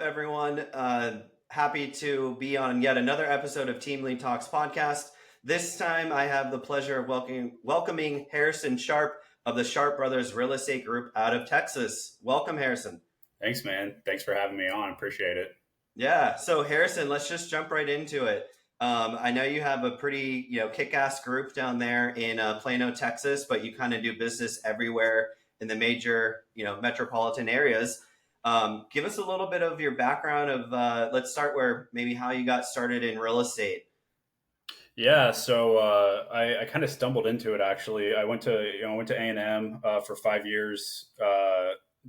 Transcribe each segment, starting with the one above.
everyone? Happy to be on yet another episode of Team Lead Talks podcast. This time, I have the pleasure of welcoming Harrison Sharp of the Sharp Brothers Real Estate Group out of Texas. Welcome, Harrison. Thanks, man. Thanks for having me on. Appreciate it. Yeah. So, Harrison, let's just jump right into it. I know you have a pretty, kick-ass group down there in Plano, Texas, but you kind of do business everywhere in the major, metropolitan areas. Give us a little bit of your background of, let's start where maybe how you got started in real estate. Yeah, so I kind of stumbled into it actually. I went to A&M for 5 years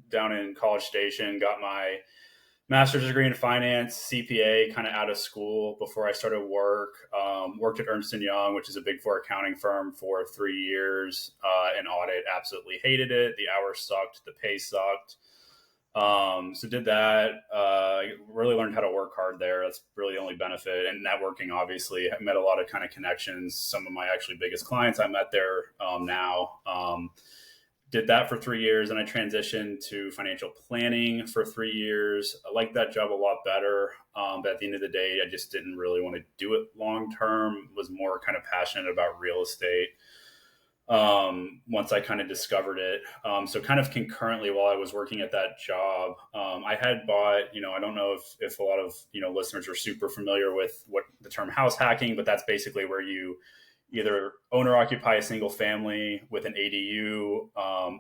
down in College Station. Got my master's degree in finance, CPA, kind of out of school before I started work. Worked at Ernst & Young, which is a Big Four accounting firm, for 3 years in audit. Absolutely hated it. The hours sucked. The pay sucked. So did that, really learned how to work hard there. That's really the only benefit. And networking, obviously. I met a lot of kind of connections. Some of my actually biggest clients I met there now. Did that for 3 years, and I transitioned to financial planning for 3 years. I liked that job a lot better. But at the end of the day, I just didn't really want to do it long term. Was more kind of passionate about real estate. Once I kind of discovered it. So kind of concurrently while I was working at that job, I had bought, I don't know if a lot of, listeners are super familiar with what the term house hacking, but that's basically where you either own or occupy a single family with an ADU,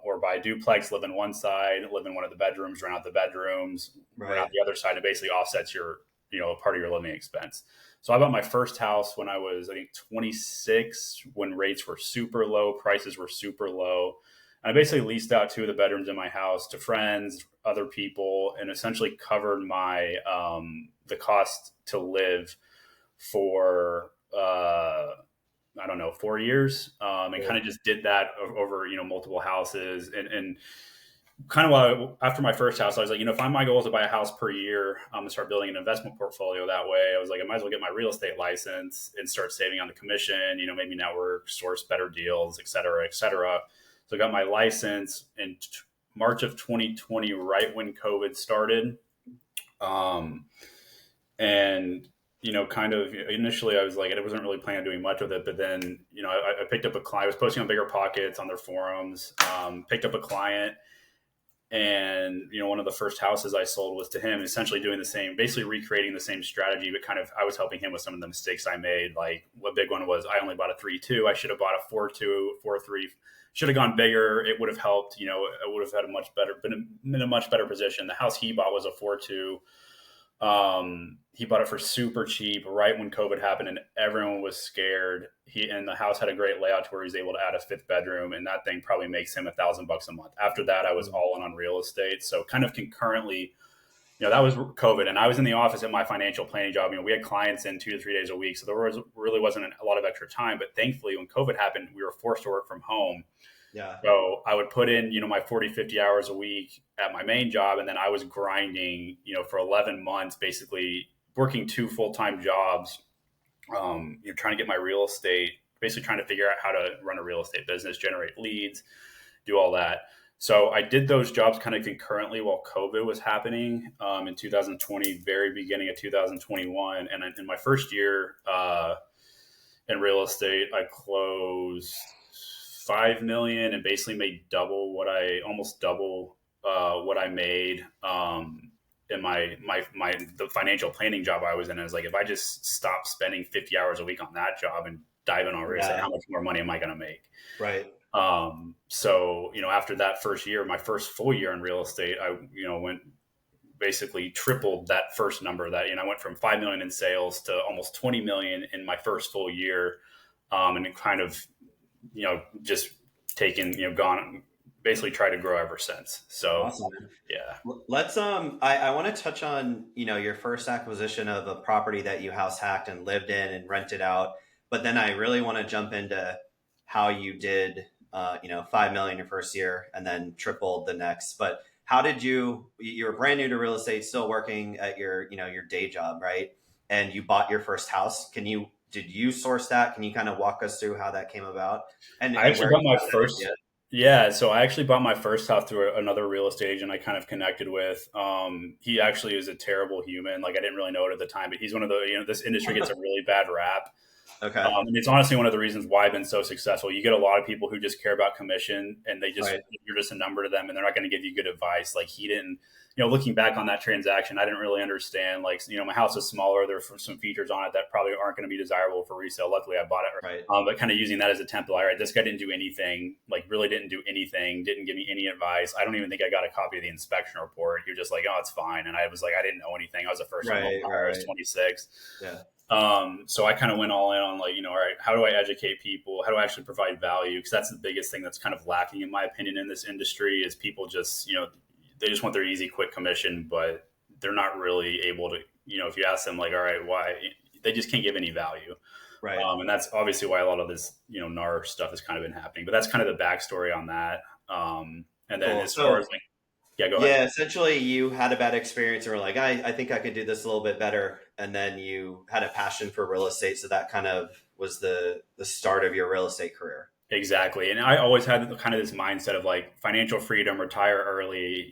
or buy a duplex, live in one side, live in one of the bedrooms, rent out the bedrooms, rent out the other side, and basically offsets your, part of your living expense. So I bought my first house when I was, I think, 26, when rates were super low, prices were super low. And I basically leased out 2 of the bedrooms in my house to friends, other people, and essentially covered my the cost to live for, 4 years. And kind of just did that over, multiple houses. And kind of after my first house, I was like, if my goal is to buy a house per year, I'm gonna start building an investment portfolio that way. I was like, I might as well get my real estate license and start saving on the commission, maybe network, source better deals, et cetera, et cetera. So I got my license in March of 2020, right when COVID started. And kind of initially I was like, I wasn't really planning on doing much with it, but then, I picked up a client. I was posting on Bigger Pockets on their forums, picked up a client. And, one of the first houses I sold was to him, essentially doing the same, basically recreating the same strategy, but kind of, I was helping him with some of the mistakes I made. Like, what big one was, I only bought a 3-2. I should have bought a 4-2, 4-3, should have gone bigger. It would have helped, I would have had been in a much better position. The house he bought was a 4-2. He bought it for super cheap right when COVID happened and everyone was scared. And the house had a great layout to where he was able to add a 5th bedroom, and that thing probably makes him $1,000 a month. After that, I was all in on real estate. So kind of concurrently, that was COVID, and I was in the office at my financial planning job. We had clients in 2 to 3 days a week. So there really wasn't a lot of extra time, but thankfully when COVID happened, we were forced to work from home. Yeah. So I would put in, my 40, 50 hours a week at my main job. And then I was grinding, for 11 months, basically working 2 full-time jobs, trying to get my real estate, basically trying to figure out how to run a real estate business, generate leads, do all that. So I did those jobs kind of concurrently while COVID was happening in 2020, very beginning of 2021. And in my first year in real estate, I closed $5 million and basically made almost double what I made in the financial planning job I was in. I was like, if I just stop spending 50 hours a week on that job and dive in on real estate, how much more money am I going to make? Right. So, after that first year, my first full year in real estate, I, went basically tripled that first number. That, I went from 5 million in sales to almost 20 million in my first full year. And it kind of, just taken, gone, basically tried to grow ever since. So, Awesome. yeah. Let's, I want to touch on, your first acquisition of a property that you house hacked and lived in and rented out. But then I really want to jump into how you did, 5 million your first year and then tripled the next. But how did you were brand new to real estate, still working at your day job, right? And you bought your first house. Did you source that? Can you kind of walk us through how that came about? I actually got my first. Yeah, so I actually bought my first house through another real estate agent I kind of connected with. He actually is a terrible human. Like I didn't really know it at the time, but he's one of the, this industry gets a really bad rap. Okay. And it's honestly one of the reasons why I've been so successful. You get a lot of people who just care about commission and Right. you're just a number to them and they're not going to give you good advice. Like he didn't, looking back on that transaction, I didn't really understand. Like, my house is smaller. There's some features on it that probably aren't going to be desirable for resale. Luckily, I bought it. Right. But kind of using that as a template. All right, this guy didn't do anything, like really didn't do anything, didn't give me any advice. I don't even think I got a copy of the inspection report. He was just like, oh, it's fine. And I was like, I didn't know anything. I was a first time home Right. buyer. I was Right. 26. Yeah. So I kind of went all in on like, all right, how do I educate people? How do I actually provide value? Because that's the biggest thing that's kind of lacking, in my opinion, in this industry is people just, they just want their easy, quick commission, but they're not really able to, if you ask them like, all right, why, they just can't give any value. Right. And that's obviously why a lot of this, NAR stuff has kind of been happening, but that's kind of the backstory on that. And then Cool. as far as So like, yeah, go ahead. yeah, essentially you had a bad experience and were like, I think I could do this a little bit better. And then you had a passion for real estate. So that kind of was the start of your real estate career. Exactly. And I always had kind of this mindset of like financial freedom, retire early,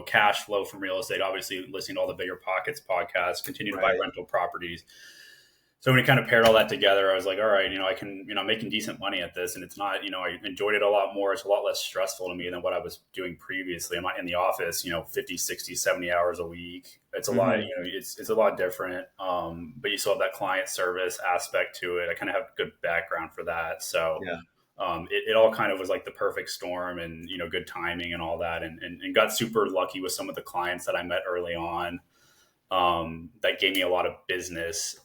cash flow from real estate, obviously listening to all the Bigger Pockets podcasts, continue to buy Right. rental properties. So when we kind of paired all that together, I was like, all right, I can, I'm making decent money at this and it's not, I enjoyed it a lot more. It's a lot less stressful to me than what I was doing previously. I'm not in the office, 50, 60, 70 hours a week. It's a lot, Hmm. it's a lot different. But you still have that client service aspect to it. I kind of have good background for that. So, Yeah. it all kind of was like the perfect storm and, good timing and all that. And got super lucky with some of the clients that I met early on. That gave me a lot of business.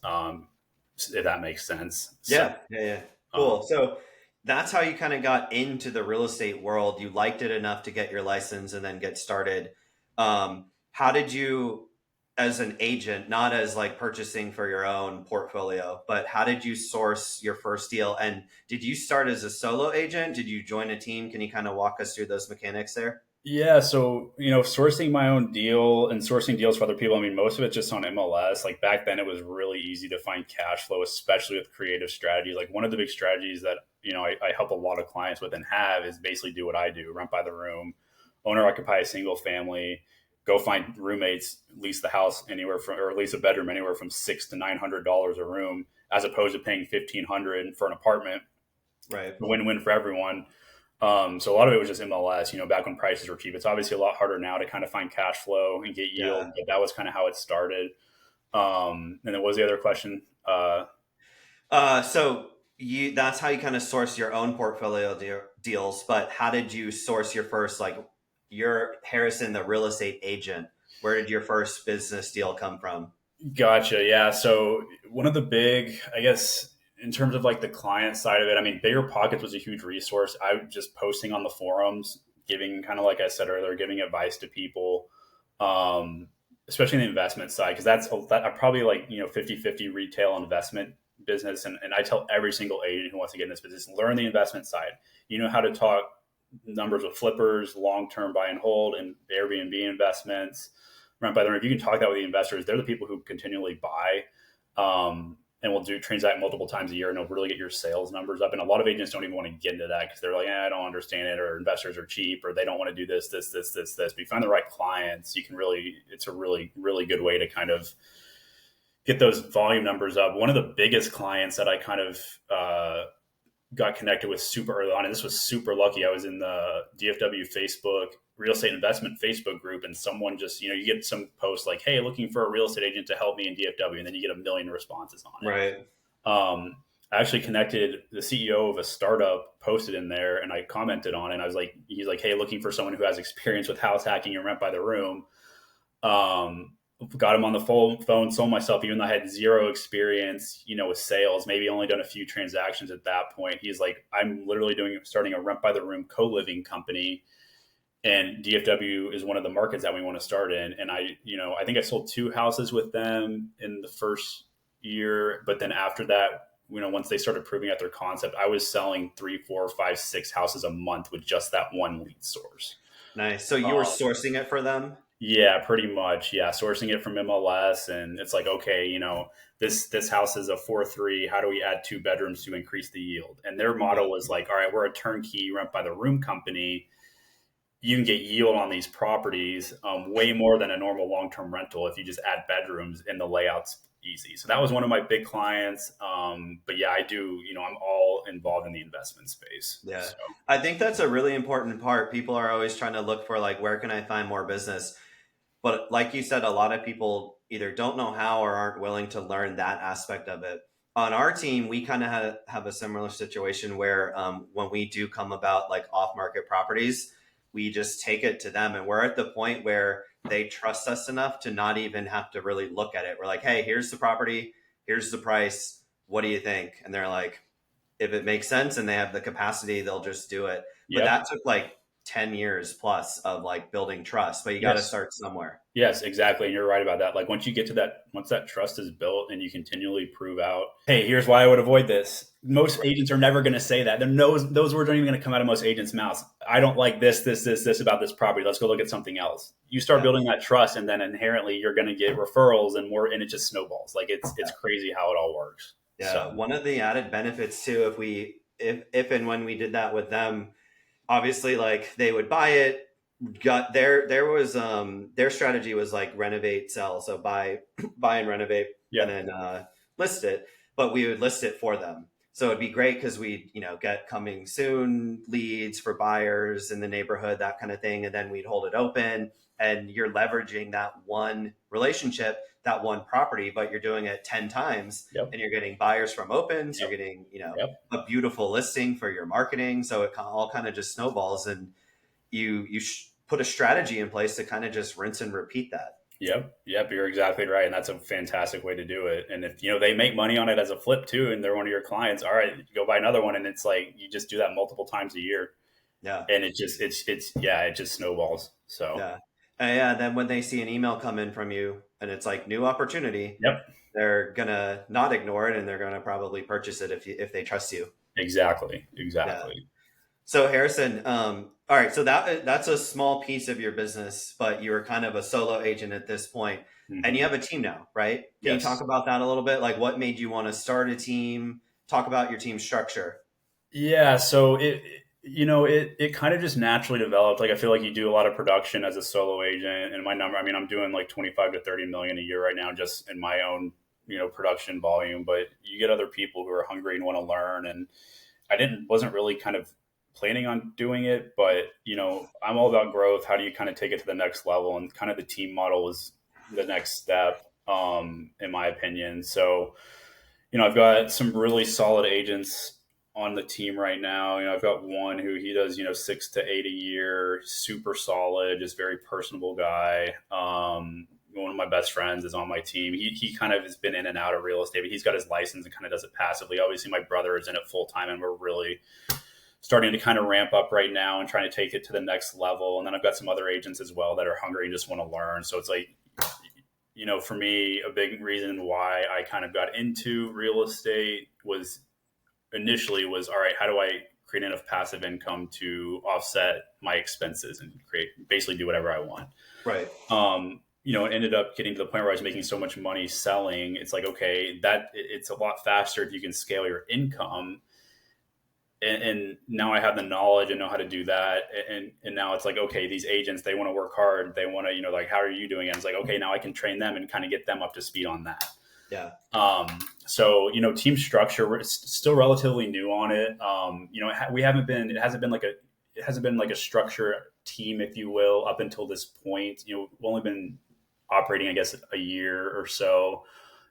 If that makes sense. So, Yeah. Yeah. Yeah. um, Cool. So that's how you kind of got into the real estate world. You liked it enough to get your license and then get started. How did you, as an agent, not as like purchasing for your own portfolio, but how did you source your first deal? And did you start as a solo agent? Did you join a team? Can you kind of walk us through those mechanics there? yeah. So, sourcing my own deal and sourcing deals for other people. I mean, most of it just on MLS. Like back then, it was really easy to find cash flow, especially with creative strategies. Like one of the big strategies that, I help a lot of clients with and have is basically do what I do, rent by the room, owner occupy a single family, go find roommates, lease the house anywhere from, or lease a bedroom anywhere from $600 to $900 a room, as opposed to paying 1,500 for an apartment. Right. Win-win for everyone. So a lot of it was just MLS, back when prices were cheap. It's obviously a lot harder now to kind of find cash flow and get Yeah. yield, but that was kind of how it started. And then what was the other question? So you that's how you kind of source your own portfolio deals, but how did you source your first like your Harrison the real estate agent? Where did your first business deal come from? Gotcha. Yeah. So one of the big, I guess, in terms of like the client side of it, I mean, Bigger Pockets was a huge resource. I was just posting on the forums, giving kind of like I said earlier, giving advice to people, um, especially in the investment side, because that I probably like, 50-50 retail investment business. And I tell every single agent who wants to get in this business, learn the investment side. You know how to talk numbers with flippers, long-term buy and hold and Airbnb investments, rent by the room. If you can talk that with the investors, they're the people who continually buy, and will do transact multiple times a year, and it'll really get your sales numbers up. And a lot of agents don't even want to get into that because they're like, I don't understand it, or investors are cheap, or they don't want to do this. But you find the right clients, you can really, it's a really, really good way to kind of get those volume numbers up. One of the biggest clients that I kind of got connected with super early on, and this was super lucky. I was in the DFW Facebook real estate investment Facebook group, and someone just, you get some posts like, "Hey, looking for a real estate agent to help me in DFW," and then you get a million responses on it. Right. I actually connected the CEO of a startup, posted in there, and I commented on it. And I was like, he's like, "Hey, looking for someone who has experience with house hacking and rent by the room." Um, Got him on the phone, sold myself, even though I had zero experience, with sales, maybe only done a few transactions at that point. He's like, I'm literally starting a rent by the room co-living company. And DFW is one of the markets that we want to start in. And I think I sold 2 houses with them in the first year. But then after that, once they started proving out their concept, I was selling 3, 4, 5, 6 houses a month with just that one lead source. Nice. So you were Um, sourcing it for them? Yeah, pretty much. Yeah, sourcing it from MLS, and it's like, okay, this house is a 4-3. How do we add 2 bedrooms to increase the yield? And their Yeah. model was like, all right, we're a turnkey rent by the room company. You can get yield on these properties way more than a normal long term rental if you just add bedrooms and the layout's easy. So that was one of my big clients. But yeah, I do. I'm all involved in the investment space. Yeah. So I think that's a really important part. People are always trying to look for like, where can I find more business? But like you said, a lot of people either don't know how or aren't willing to learn that aspect of it. On our team, we kind of have a similar situation where when we do come about like off market properties, we just take it to them. And we're at the point where they trust us enough to not even have to really look at it. We're like, hey, here's the property, here's the price. What do you think? And they're like, if it makes sense and they have the capacity, they'll just do it. But yep. that took like 10 years plus of like building trust, but you got to Yes. start somewhere. Yes, exactly. And you're right about that. Like once that trust is built and you continually prove out, hey, here's why I would avoid this. Most agents are never going to say that. Those words aren't even going to come out of most agents' mouths. I don't like this about this property. Let's go look at something else. You start Yeah. building that trust, and then inherently you're going to get referrals and more, and it just snowballs. Like it's crazy how it all works. Yeah. So One of the added benefits too, if and when we did that with them, obviously like they would buy it, got there was their strategy was like renovate, sell. So buy and renovate and yeah, then list it. But we would list it for them. So it'd be great because we'd, get coming soon leads for buyers in the neighborhood, that kind of thing. And then we'd hold it open and you're leveraging that one relationship, that one property, but you're doing it 10 times yep, and you're getting buyers from opens, you're yep, getting, yep. a beautiful listing for your marketing. So it all kind of just snowballs and you put a strategy in place to kind of just rinse and repeat that. Yep, yep, you're exactly right, and that's a fantastic way to do it. And if they make money on it as a flip too, and they're one of your clients, all right, go buy another one, and it's like you just do that multiple times a year, Yeah. and it just snowballs. So Yeah. And yeah. Then when they see an email come in from you and it's like new opportunity, yep, they're gonna not ignore it and they're gonna probably purchase it if they trust you. exactly, Yeah. exactly. So Harrison, all right. So that's a small piece of your business, but you were kind of a solo agent at this point, and you Hmm. have a team now, right? Can you talk Yes, about that a little bit? Like, what made you want to start a team? Talk about your team structure. yeah. So it kind of just naturally developed. Like I feel like you do a lot of production as a solo agent, and my number. I mean, I'm doing like 25 to 30 million a year right now, just in my own production volume. But you get other people who are hungry and want to learn, and I didn't wasn't really kind of planning on doing it, but I'm all about growth. How do you kind of take it to the next level? And kind of the team model is the next step, in my opinion. So, I've got some really solid agents on the team right now. I've got one who he does, 6 to 8 a year, super solid, just very personable guy. One of my best friends is on my team. He kind of has been in and out of real estate, but he's got his license and kind of does it passively. Obviously, my brother is in it full time, and we're really starting to kind of ramp up right now and trying to take it to the next level. And then I've got some other agents as well that are hungry and just want to learn. So it's like, for me, a big reason why I kind of got into real estate was initially was, all right, how do I create enough passive income to offset my expenses and basically do whatever I want. Right. It ended up getting to the point where I was making so much money selling. It's like, okay, it's a lot faster if you can scale your income. And now I have the knowledge and know how to do that. And now it's like, okay, these agents, they want to work hard. They want to, like, how are you doing it? And it's like, okay, now I can train them and kind of get them up to speed on that. Yeah. So, team structure, we're still relatively new on it. It hasn't been like a structure team, if you will, up until this point. We've only been operating, I guess, a year or so.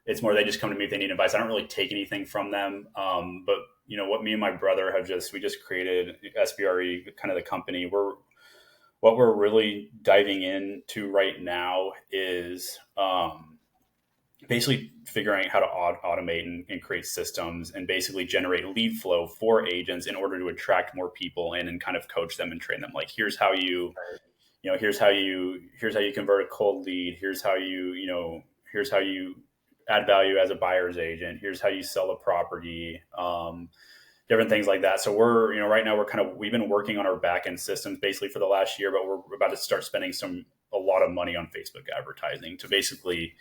It's more, they just come to me if they need advice. I don't really take anything from them. But what me and my brother we just created SBRE, kind of the company. What we're really diving into right now is, basically figuring out how to automate and create systems and basically generate lead flow for agents in order to attract more people in and kind of coach them and train them. Like, here's how here's how you convert a cold lead. Here's how you add value as a buyer's agent. Here's how you sell a property. Different things like that. So right now we've been working on our back end systems basically for the last year, but we're about to start spending a lot of money on Facebook advertising to basically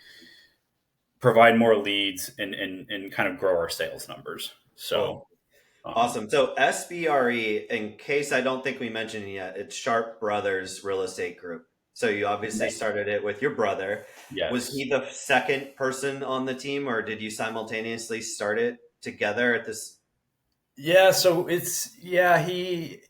provide more leads and kind of grow our sales numbers. So, Cool. Awesome. So SBRE, in case I don't think we mentioned it yet, it's Sharp Brothers Real Estate Group. So you obviously started it with your brother. Was yes. he the second person on the team, or did you simultaneously start it together at this? Yeah, so he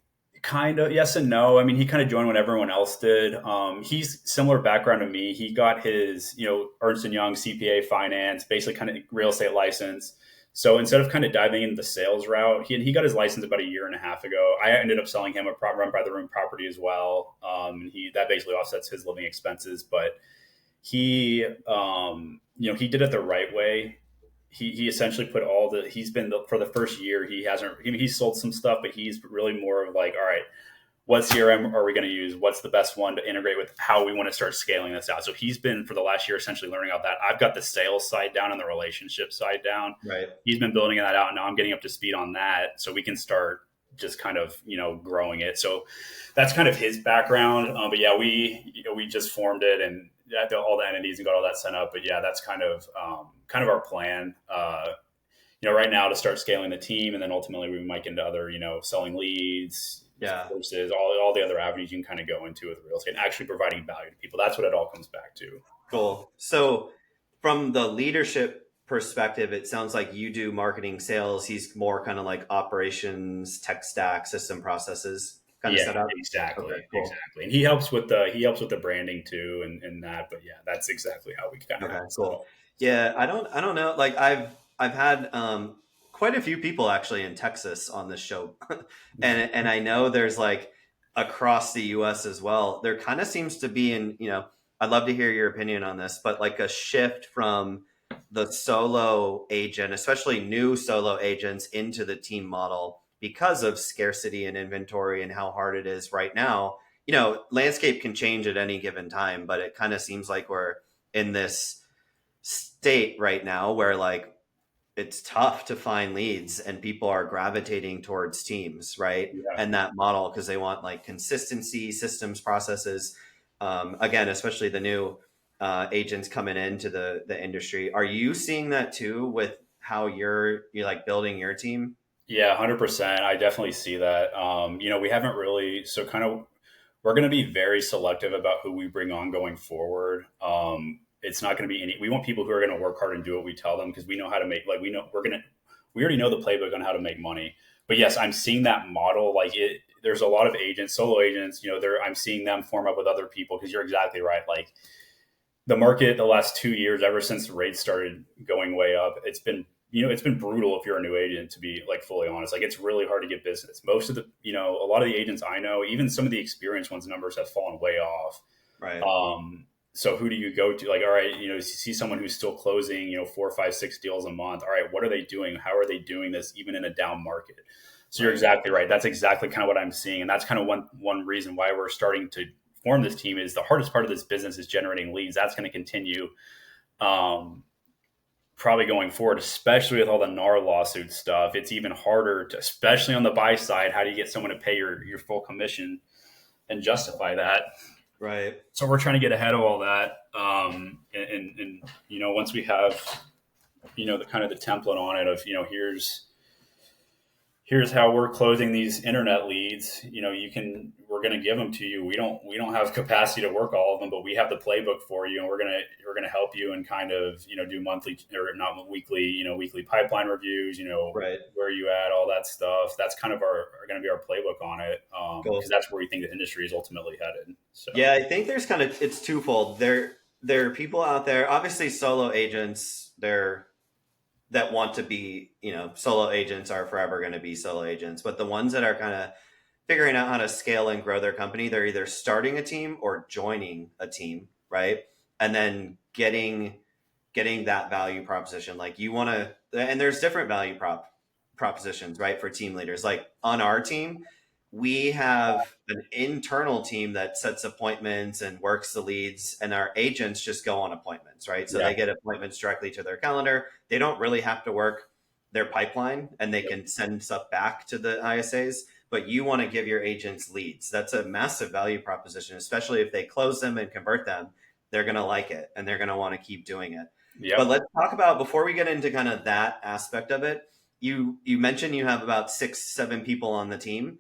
kind of, yes and no. I mean, he kind of joined when everyone else did. He's similar background to me. He got his, Ernst and Young CPA finance, basically kind of real estate license. So instead of kind of diving into the sales route, he got his license about a year and a half ago. I ended up selling him a run by the room property as well. He that basically offsets his living expenses, but he did it the right way. He essentially put all the he's been the, for the first year he hasn't he's sold some stuff, but he's really more of like, all right, what CRM are we going to use? What's the best one to integrate with how we want to start scaling this out? So he's been for the last year essentially learning about that. I've got the sales side down and the relationship side down. Right. He's been building that out. Now I'm getting up to speed on that, so we can start just kind of growing it. So that's kind of his background. But yeah, we just formed it and all the entities and got all that set up. But yeah, that's kind of our plan. Right now to start scaling the team, and then ultimately we might get into other, selling leads, Yeah. courses, all the other avenues you can kind of go into with real estate and actually providing value to people. That's what it all comes back to. Cool. So from the leadership perspective, it sounds like you do marketing sales. He's more kind of like operations, tech stack, system processes kind of Yeah, set up. exactly, Okay, cool. exactly. And he helps with the branding too, and that. But yeah, that's exactly how we kind of Okay, have it set cool. up. So Yeah, I don't know. Like I've had quite a few people actually in Texas on this show. And I know there's like across the US as well. There kind of seems to be I'd love to hear your opinion on this, but like a shift from the solo agent, especially new solo agents into the team model because of scarcity and inventory and how hard it is right now. Landscape can change at any given time, but it kind of seems like we're in this state right now where like it's tough to find leads and people are gravitating towards teams, right? yeah, And that model because they want like consistency, systems, processes. Again, especially the new agents coming into the industry. Are you seeing that too with how you're like building your team? yeah, 100%. I definitely see that. We haven't really so kind of we're going to be very selective about who we bring on going forward. It's not going to be any. We want people who are going to work hard and do what we tell them because we know how to make. Like we already know the playbook on how to make money. But yes, I'm seeing that model. Like it, there's a lot of agents, solo agents. I'm seeing them form up with other people because you're exactly right. Like the market, the last 2 years, ever since the rates started going way up, it's been brutal if you're a new agent, to be like fully honest. Like it's really hard to get business. Most of a lot of the agents I know, even some of the experienced ones, numbers have fallen way off. Right. So who do you go to? Like, all right, you see someone who's still closing, 4, 5, 6 deals a month. All right, what are they doing? How are they doing this even in a down market? So you're Right. exactly right. That's exactly kind of what I'm seeing. And that's kind of one reason why we're starting to form this team is the hardest part of this business is generating leads. That's going to continue. Um, Probably going forward, especially with all the NAR lawsuit stuff, it's even harder to, especially on the buy side. How do you get someone to pay your full commission and justify that? Right. So we're trying to get ahead of all that. And once we have, the kind of the template on it of, here's how we're closing these internet leads. We're going to give them to you. We don't have capacity to work all of them, but we have the playbook for you, and we're going to help you and kind of, do monthly or not weekly, weekly pipeline reviews, Right. where you at, all that stuff. That's kind of going to be our playbook on it. Because Cool. that's where we think the industry is ultimately headed. So Yeah, I think there's it's twofold. There are people out there, obviously solo agents, that want to be, solo agents are forever going to be solo agents. But the ones that are kind of figuring out how to scale and grow their company, they're either starting a team or joining a team, right? And then getting that value proposition. Like you want to, and there's different propositions, right? For team leaders. Like on our team, we have an internal team that sets appointments and works the leads, and our agents just go on appointments, right? So yeah, they get appointments directly to their calendar. They don't really have to work their pipeline and they can send stuff back to the ISAs. but you want to give your agents leads. That's a massive value proposition, especially if they close them and convert them. They're going to like it and they're going to want to keep doing it. But Yep. let's talk about, before we get into kind of that aspect of it, you mentioned you have about 6, 7 people on the team,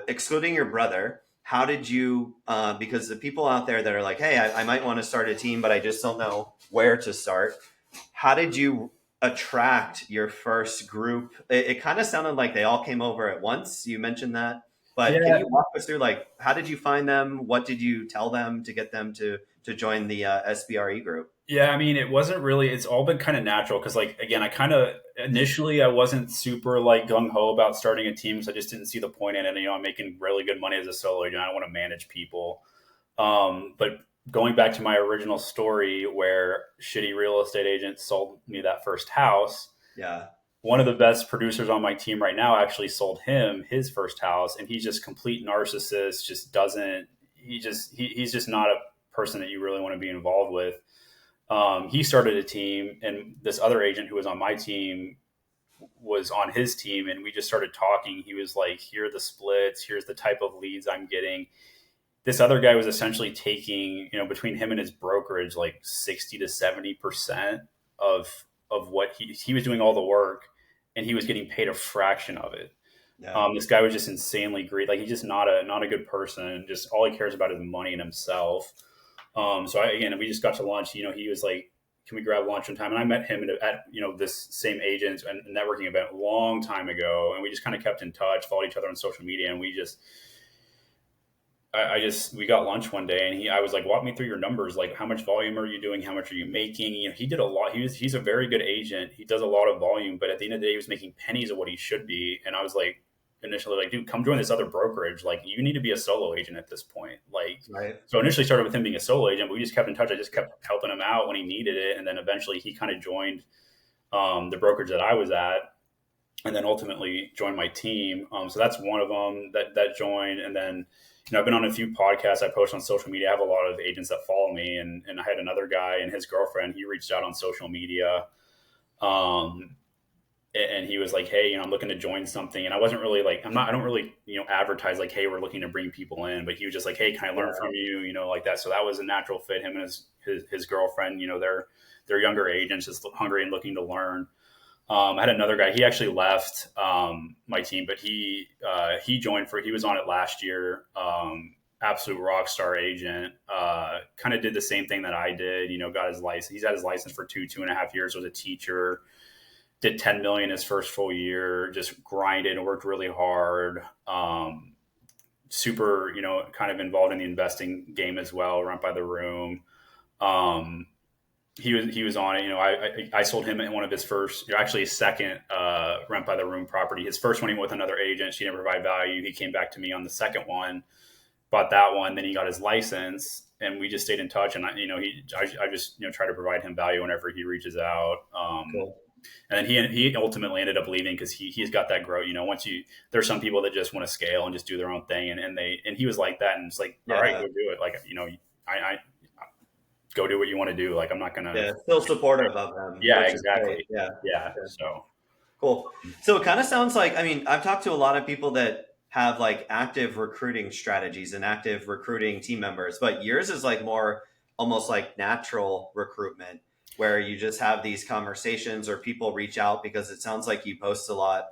excluding your brother. How did you? Because the people out there that are like, hey, I might want to start a team, but I just don't know where to start. How did you attract your first group? It kind of sounded like they all came over at once. You mentioned that, but can Yeah. you walk us through, like, how did you find them? What did you tell them to get them to join the SBRE group? Yeah, I mean, it wasn't really. It's all been kind of natural because, like, again, I kind of initially I wasn't super like gung ho about starting a team, so I just didn't see the point in it. I'm making really good money as a solo agent. I don't want to manage people. But going back to my original story, where shitty real estate agent sold me that first house, Yeah, one of the best producers on my team right now actually sold him his first house, and he's just complete narcissist. Just doesn't. He's just not a person that you really want to be involved with. He started a team, and this other agent who was on my team was on his team, and we just started talking. He was like, "Here are the splits. Here's the type of leads I'm getting." This other guy was essentially taking, between him and his brokerage, like 60 to 70% of what he was doing all the work, and he was getting paid a fraction of it. yeah, This guy was just insanely greedy. Like, he's just not a good person. Just all he cares about is money and himself. Again, we just got to lunch. He was like, "Can we grab lunch one time?" And I met him at this same agent and networking event a long time ago, and we just kind of kept in touch, followed each other on social media, and we got lunch one day, and I was like, "Walk me through your numbers. Like, how much volume are you doing? How much are you making?" He did a lot. He's a very good agent. He does a lot of volume, but at the end of the day, he was making pennies of what he should be. And I was like, initially, like, "Dude, come join this other brokerage. Like, you need to be a solo agent at this point." Like, right. so initially started with him being a solo agent, but we just kept in touch. I just kept helping him out when he needed it, and then eventually he kind of joined the brokerage that I was at, and then ultimately joined my team. So that's one of them that joined. And then, I've been on a few podcasts. I post on social media. I have a lot of agents that follow me, and I had another guy and his girlfriend. He reached out on social media, um, and he was like, "Hey, I'm looking to join something." And I wasn't really like, I don't really, advertise like, "Hey, we're looking to bring people in." But he was just like, "Hey, can I learn Yeah, from you?" Like that. So that was a natural fit. Him and his girlfriend. They're younger agents, just hungry and looking to learn. I had another guy. He actually left my team, but he joined he was on it last year. Absolute rock star agent. Kind of did the same thing that I did. Got his license. He's had his license for 2.5 years. Was a teacher. Did 10 million his first full year. Just grinded and worked really hard. Super, kind of involved in the investing game as well. Rent by the room. Um, he was on it. I sold him in one of his first, actually his second rent by the room property. His first one he went with another agent. She didn't provide value. He came back to me on the second one, bought that one. Then he got his license, and we just stayed in touch. And I just try to provide him value whenever he reaches out. cool. And then he ultimately ended up leaving because he's got that growth. There's some people that just want to scale and just do their own thing, and he was like that, and it's like, all right, Yeah, go do it. Like, I go do what you want to do. Like, I'm not gonna. yeah, still supportive of them, Yeah, which is great. exactly. Yeah. Yeah. Yeah. So Cool. So it kind of sounds like, I mean, I've talked to a lot of people that have like active recruiting strategies and active recruiting team members, but yours is like more almost like natural recruitment, where you just have these conversations or people reach out because it sounds like you post a lot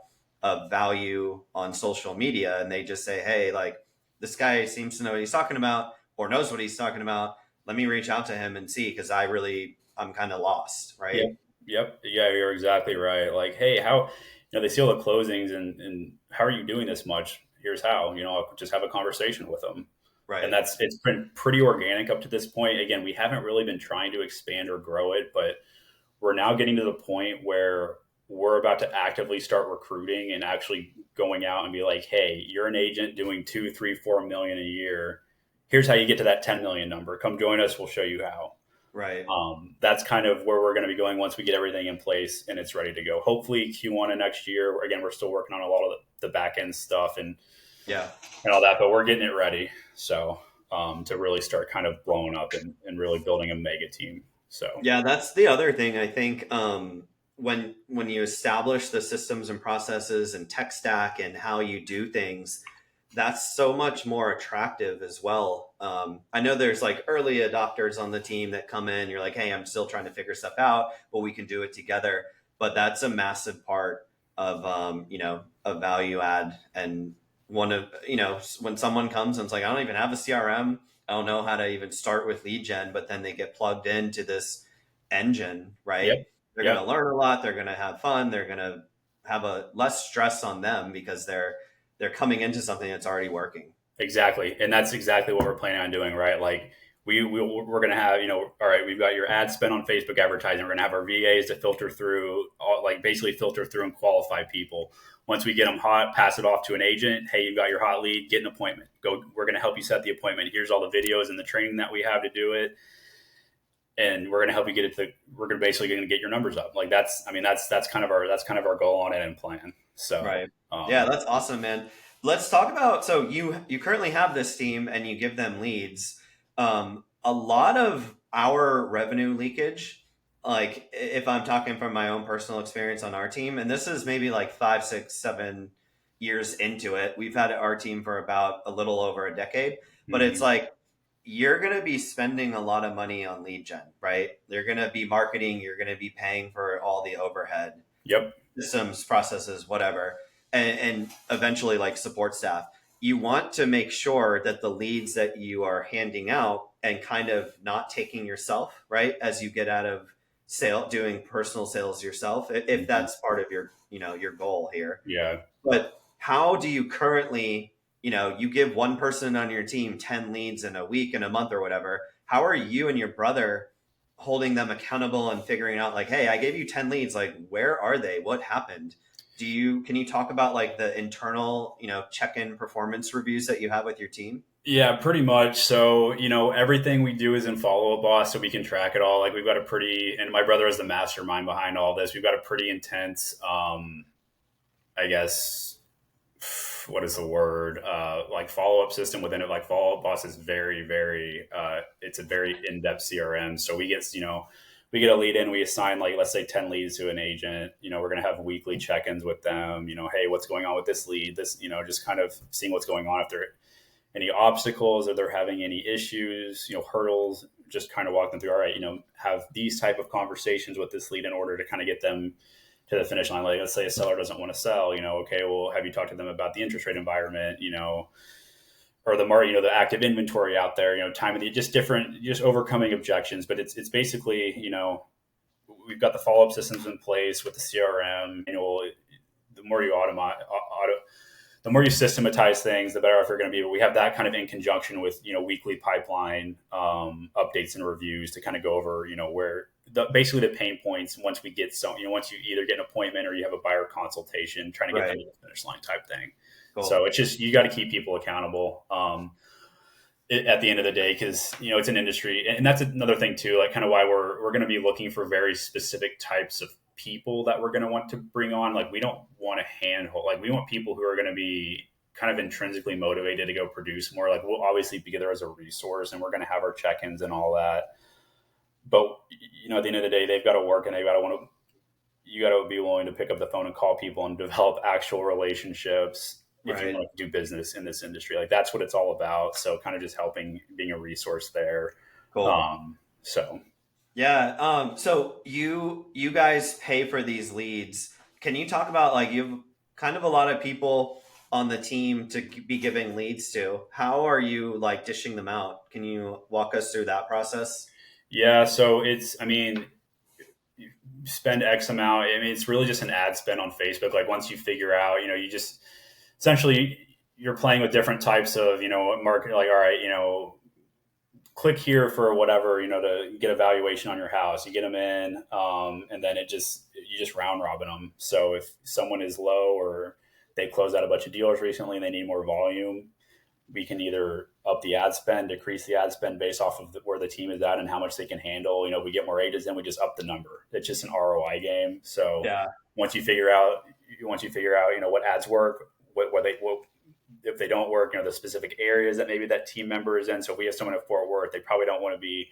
of value on social media and they just say, hey, like, this guy seems to know what he's talking about or knows what he's talking about. Let me reach out to him and see, because I'm kind of lost, yep, right? yep, yeah, you're exactly right. Like, hey, how they see all the closings, and how are you doing this much? Here's how. I'll just have a conversation with them, and Right. it's been pretty organic up to this point. Again, we haven't really been trying to expand or grow it, but we're now getting to the point where we're about to actively start recruiting and actually going out and be like, hey, you're an agent doing 2, 3, 4 million a year. Here's how you get to that 10 million number. Come join us. We'll show you how. Right. That's kind of where we're going to be going once we get everything in place and it's ready to go. Hopefully Q1 of next year. Again, we're still working on a lot of the back end stuff Yeah. and all that, but we're getting it ready. So to really start kind of blowing up and really building a mega team. So Yeah, that's the other thing I think. when you establish the systems and processes and tech stack and how you do things, that's so much more attractive as well. I know there's like early adopters on the team that come in. You're like, hey, I'm still trying to figure stuff out, but we can do it together. But that's a massive part of a value add. And one of when someone comes and it's like, I don't even have a CRM. I don't know how to even start with lead gen, but then they get plugged into this engine, right? Yep. They're going to Yep. learn a lot. They're going to have fun. They're going to have a less stress on them because they're coming into something that's already working. Exactly, and that's exactly what we're planning on doing, right? Like we're going to have, all right, we've got your ad spend on Facebook advertising. We're going to have our VAs to filter through, like basically filter through and qualify people. Once we get them hot, pass it off to an agent. Hey, you've got your hot lead. Get an appointment. Go. We're going to help you set the appointment. Here's all the videos and the training that we have to do it, and we're going to help you get it to. We're going to basically going to get your numbers up. Like that's kind of our goal on it and plan. So Right. Yeah, that's awesome, man. Let's talk about, so you currently have this team and you give them leads. A lot of our revenue leakage, like if I'm talking from my own personal experience on our team, and this is maybe like 5, 6, 7 years into it. We've had our team for about a little over a decade, but it's mhm. like you're going to be spending a lot of money on lead gen, right? You're going to be marketing, you're going to be paying for all the overhead, Yep. systems, processes, whatever, and eventually like support staff. You want to make sure that the leads that you are handing out and kind of not taking yourself, right, as you get out of sale, doing personal sales yourself, if Mhm. that's part of your, your goal here. Yeah. But how do you currently, you give one person on your team 10 leads in a week, in a month, or whatever. How are you and your brother holding them accountable and figuring out like, hey, I gave you 10 leads. Like, where are they? What happened? Can you talk about like the internal, check-in performance reviews that you have with your team? Yeah, pretty much. So, everything we do is in follow up boss, so we can track it all. Like we've got a pretty, and my brother is the mastermind behind all this. We've got a pretty intense, I guess, what is the word? Like follow up system within it. Like follow up boss is very, very, it's a very in depth CRM. So we get a lead in, we assign like, let's say 10 leads to an agent. We're going to have weekly check ins with them. Hey, what's going on with this lead? Just kind of seeing what's going on, if they're any obstacles, or they're having any issues, hurdles, just kind of walk them through. All right, have these type of conversations with this lead in order to kind of get them to the finish line. Like, let's say a seller doesn't want to sell, okay, well, have you talked to them about the interest rate environment, or the market, the active inventory out there, time of the, just different, just overcoming objections. But it's basically, we've got the follow up systems in place with the CRM. The more you the more you systematize things, the better off you're going to be. But we have that kind of in conjunction with weekly pipeline updates and reviews to kind of go over where basically the pain points once we get once you either get an appointment or you have a buyer consultation, trying to get them Right. to the finish line type thing. Cool. So it's just, you got to keep people accountable at the end of the day, because it's an industry, and that's another thing too. Like kind of why we're going to be looking for very specific types of people that we're going to want to bring on. Like we don't want to handhold. Like we want people who are going to be kind of intrinsically motivated to go produce more. Like we'll obviously be there as a resource, and we're going to have our check-ins and all that. But at the end of the day, they've got to work, and they've got to want to. You got to be willing to pick up the phone and call people and develop actual relationships if you Right. want to do business in this industry. Like that's what it's all about. So kind of just helping, being a resource there. Cool. So Yeah. So you guys pay for these leads. Can you talk about like you've kind of a lot of people on the team to be giving leads to? How are you like dishing them out? Can you walk us through that process? yeah, so I mean, you spend X amount. I mean, it's really just an ad spend on Facebook. Like once you figure out, you just essentially you're playing with different types of, market. Like, all right, click here for whatever, to get a valuation on your house. You get them in, and then you just round robin them. So if someone is low, or they closed out a bunch of dealers recently and they need more volume, we can either up the ad spend, decrease the ad spend based off of where the team is at and how much they can handle. We get more agents, then we just up the number. It's just an ROI game. So Yeah. once you figure out, what ads work, what if they don't work, the specific areas that maybe that team member is in. So if we have someone at Fort Worth, they probably don't want to be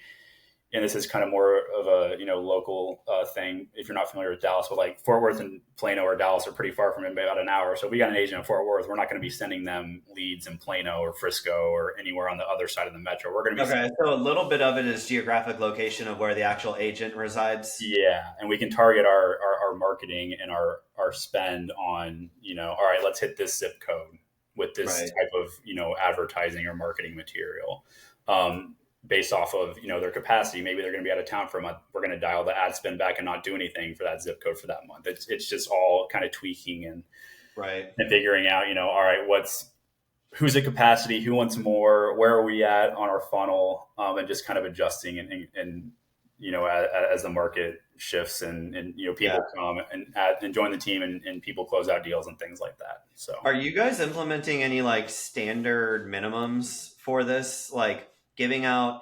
and this is kind of more of a local thing if you're not familiar with Dallas, but like Fort Worth and Plano or Dallas are pretty far from it, about an hour. So if we got an agent in Fort Worth, we're not going to be sending them leads in Plano or Frisco or anywhere on the other side of the metro. We're going to be Okay, so a little bit of it is geographic location of where the actual agent resides. yeah, and we can target our marketing and our spend on all right, let's hit this zip code with this Right. type of advertising or marketing material. Um, Based off of their capacity. Maybe they're going to be out of town for a month. We're going to dial the ad spend back and not do anything for that zip code for that month. It's just all kind of tweaking Right. and figuring out, all right, who's at capacity, who wants more, where are we at on our funnel, and just kind of adjusting and as the market shifts and Yeah. people come and join the team and people close out deals and things like that. So Are you guys implementing any like standard minimums for this? Like giving out,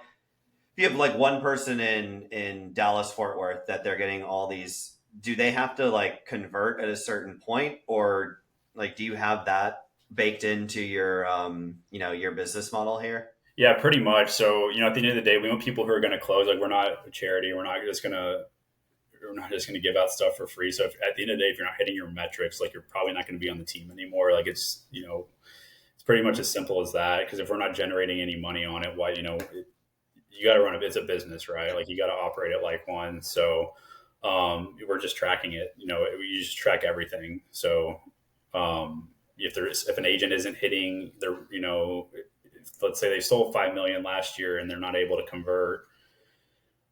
if you have like one person in Dallas Fort Worth that they're getting all these, do they have to like convert at a certain point, or like do you have that baked into your your business model here? yeah, pretty much. So at the end of the day, we want people who are going to close. Like we're not a charity. We're not just going to give out stuff for free. So at the end of the day, if you're not hitting your metrics, like you're probably not going to be on the team anymore. Like it's pretty much as simple as that. Because if we're not generating any money on it, why you got to run it. It's a business, right? Like you got to operate it like one. So we're just tracking it. We just track everything. So if an agent isn't hitting their, let's say they sold 5 million last year and they're not able to convert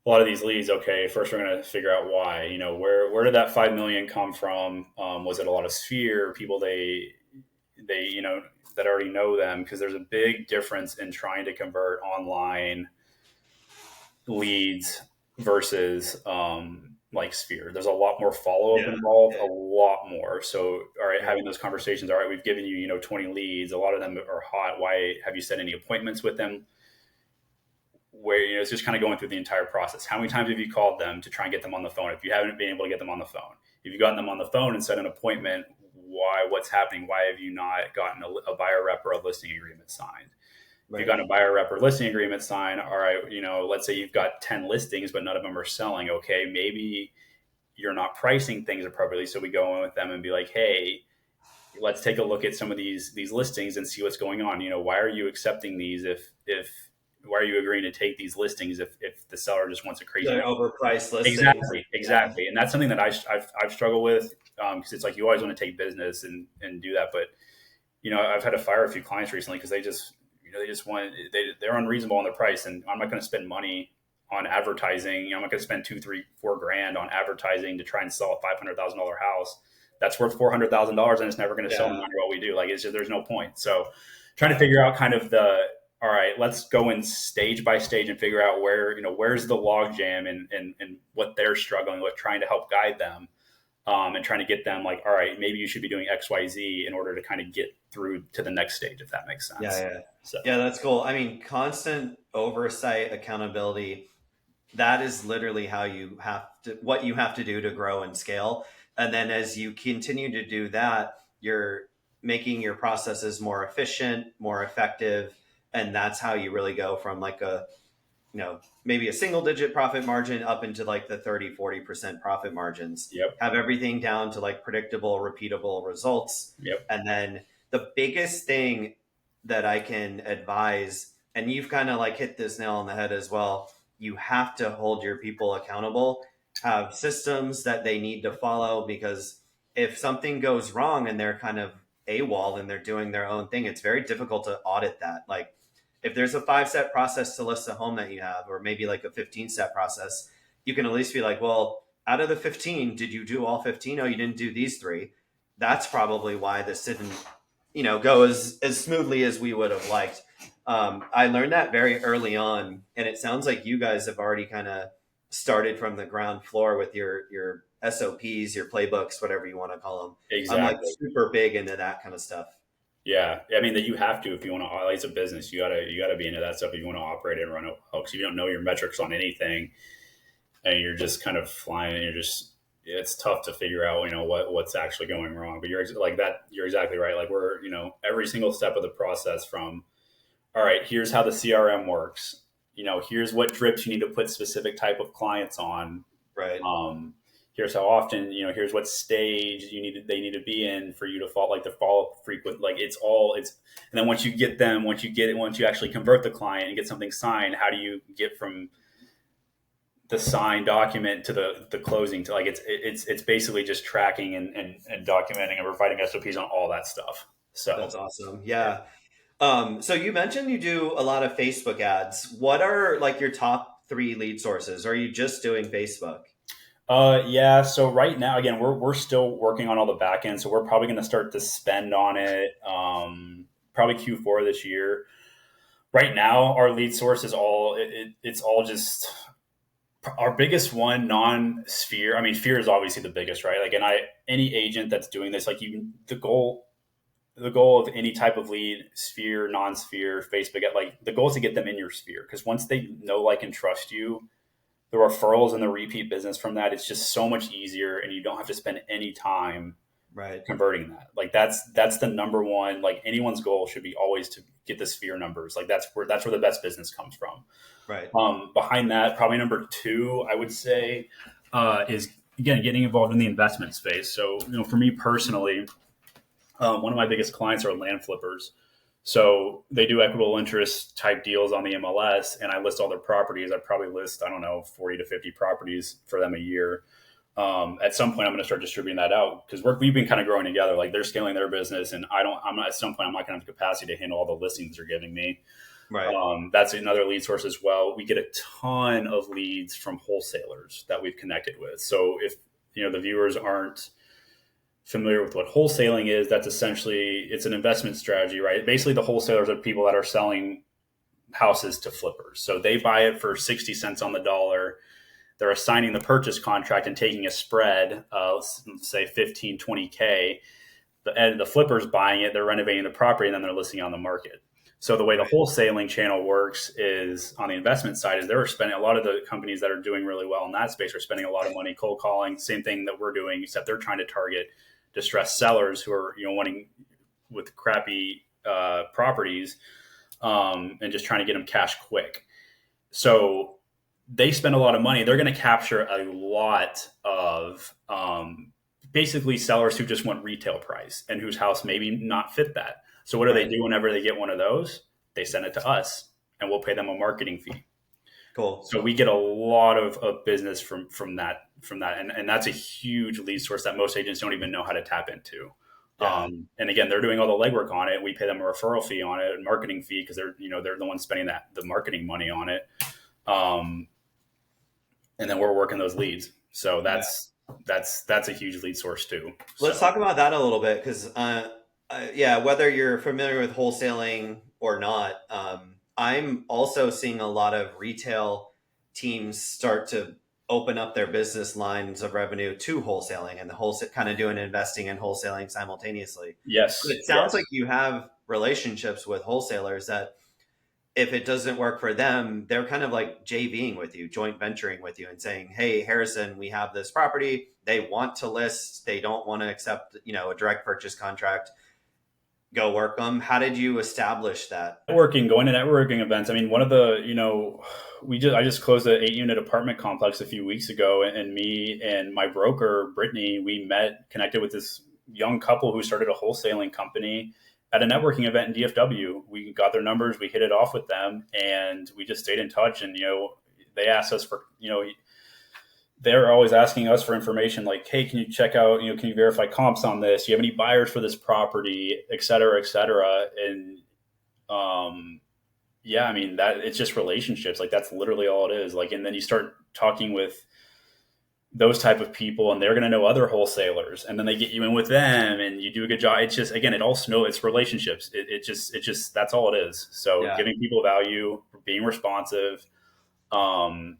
a lot of these leads. Okay, first we're going to figure out why. Where did that 5 million come from? Was it a lot of Sphere people they that already know them? Because there's a big difference in trying to convert online leads versus like Sphere. There's a lot more follow up Yeah. involved, a Yeah. lot more. So, all right, Yeah. having those conversations. All right, we've given you 20 leads. A lot of them are hot. Why have you set any appointments with them? Where it's just kind of going through the entire process. How many times have you called them to try and get them on the phone? If you haven't been able to get them on the phone, if you've gotten them on the phone and set an appointment, why? What's happening? Why have you not gotten a buyer rep or a listing agreement signed? If you've Right. got a buyer rep or listing agreement signed, all right, let's say you've got 10 listings, but none of them are selling. Okay, maybe you're not pricing things appropriately. So we go in with them and be like, hey, let's take a look at some of these listings and see what's going on. Why are you accepting these if why are you agreeing to take these listings if the seller just wants a crazy They're number? overpriced listings. Exactly. And that's something that I've struggled with because it's like you always want to take business and do that. But, I've had to fire a few clients recently because they just want, they're unreasonable on their price. And I'm not going to spend money on advertising. I'm not going to spend 2, 3, 4 grand on advertising to try and sell a $500,000 house that's worth $400,000 and it's never going to sell no Yeah. matter what we do. Like it's just, there's no point. So trying to figure out kind of all right, let's go in stage by stage and figure out where's the log jam and what they're struggling with, trying to help guide them, and trying to get them like, all right, maybe you should be doing XYZ in order to kind of get through to the next stage, if that makes Yeah. sense. Yeah. So Yeah, that's cool. I mean, constant oversight, accountability, that is literally what you have to do to grow and scale. And then as you continue to do that, you're making your processes more efficient, more effective. And that's how you really go from like maybe a single digit profit margin up into like the 30-40% profit margins. yep, Have everything down to like predictable, repeatable results. yep, And then the biggest thing that I can advise, and you've kind of like hit this nail on the head as well, you have to hold your people accountable, have systems that they need to follow, because if something goes wrong and they're kind of AWOL and they're doing their own thing, it's very difficult to audit that. Like if there's a 5-step process to list a home that you have, or maybe like a 15-step process, you can at least be like, well, out of the 15, did you do all 15? Oh, you didn't do these three. That's probably why this didn't, go as smoothly as we would have liked. I learned that very early on, and it sounds like you guys have already kind of started from the ground floor with your SOPs, your playbooks, whatever you want to call them. I'm like exactly. super big into that kind of stuff. Yeah, I mean that you have to if you want to. Like, it's a business. You gotta be into that stuff if you want to operate and run it well. Because if you don't know your metrics on anything, and you're just kind of flying, and it's tough to figure out what's actually going wrong. But you're exactly right. Like we're every single step of the process from all right, here's how the CRM works. here's what drips you need to put specific type of clients on. Right. Um, here's how often, here's what stage they need to be in for you to fall, like the follow up frequent, like and then once you actually convert the client and get something signed, how do you get from the signed document to the closing to like, it's basically just tracking and documenting and providing SOPs on all that stuff. So That's awesome. yeah. Yeah. So you mentioned you do a lot of Facebook ads. What are like your top three lead sources? Or are you just doing Facebook? Yeah. So right now, again, we're still working on all the back end, so we're probably going to start to spend on it. Probably Q4 this year. Right now, our lead source is it's all just our biggest one, non-sphere. I mean, sphere is obviously the biggest, right? Like, any agent that's doing this, like the goal of any type of lead, sphere, non-sphere, Facebook, like the goal is to get them in your sphere, because once they know, like, and trust you, the referrals and the repeat business from that, it's just so much easier, and you don't have to spend any time Right. converting that. Like, that's the number one. Like, anyone's goal should be always to get the sphere numbers. Like, that's where the best business comes from. Right. Behind that, probably number two, I would say, is again getting involved in the investment space. So, for me personally, one of my biggest clients are land flippers. So they do equitable interest type deals on the MLS, and I list all their properties. I probably list, I don't know, 40 to 50 properties for them a year. At some point, I'm going to start distributing that out, because we've been kind of growing together. Like, they're scaling their business, and I'm not, at some point, I'm not going to have the capacity to handle all the listings they're giving me. Right. That's another lead source as well. We get a ton of leads from wholesalers that we've connected with. So if the viewers aren't familiar with what wholesaling is, that's essentially, it's an investment strategy, right? Basically, the wholesalers are people that are selling houses to flippers. So they buy it for 60 cents on the dollar. They're assigning the purchase contract and taking a spread, let's say 15, 20K. The flipper's buying it, they're renovating the property, and then they're listing on the market. So the way the wholesaling channel works is, on the investment side, is they're spending, a lot of the companies that are doing really well in that space are spending a lot of money cold calling. Same thing that we're doing, except they're trying to target distressed sellers who are wanting, with crappy properties, and just trying to get them cash quick. So they spend a lot of money. They're going to capture a lot of basically sellers who just want retail price and whose house maybe not fit that. So what do they do whenever they get one of those? They send it to us, and we'll pay them a marketing fee. Cool. So we get a lot of business from that, and that's a huge lead source that most agents don't even know how to tap into. Yeah. And again, they're doing all the legwork on it. We pay them a referral fee on it, a marketing fee, because they're the ones spending the marketing money on it. And then we're working those leads. So that's a huge lead source too. Let's talk about that a little bit, because yeah, whether you're familiar with wholesaling or not, I'm also seeing a lot of retail teams start to open up their business lines of revenue to wholesaling, and the wholesale kind of doing investing and wholesaling simultaneously. Yes. But it sounds like you have relationships with wholesalers that, if it doesn't work for them, they're kind of like JVing with you, joint venturing with you, and saying, "Hey, Harrison, we have this property. They want to list. They don't want to accept, a direct purchase contract. Go work them." How did you establish that? Networking, going to networking events. I mean, one of the, I just closed an 8-unit apartment complex a few weeks ago, and me and my broker, Brittany, we connected with this young couple who started a wholesaling company at a networking event in DFW. We got their numbers, we hit it off with them, and we just stayed in touch. And, they asked us for, they're always asking us for information, like, "Hey, can you check out, can you verify comps on this? Do you have any buyers for this property, et cetera, et cetera?" And, yeah, I mean, that it's just relationships. Like, that's literally all it is. Like, and then you start talking with those type of people, and they're going to know other wholesalers, and then they get you in with them, and you do a good job. It's just, again, it's relationships. It just, that's all it is. So Yeah. giving people value, being responsive, and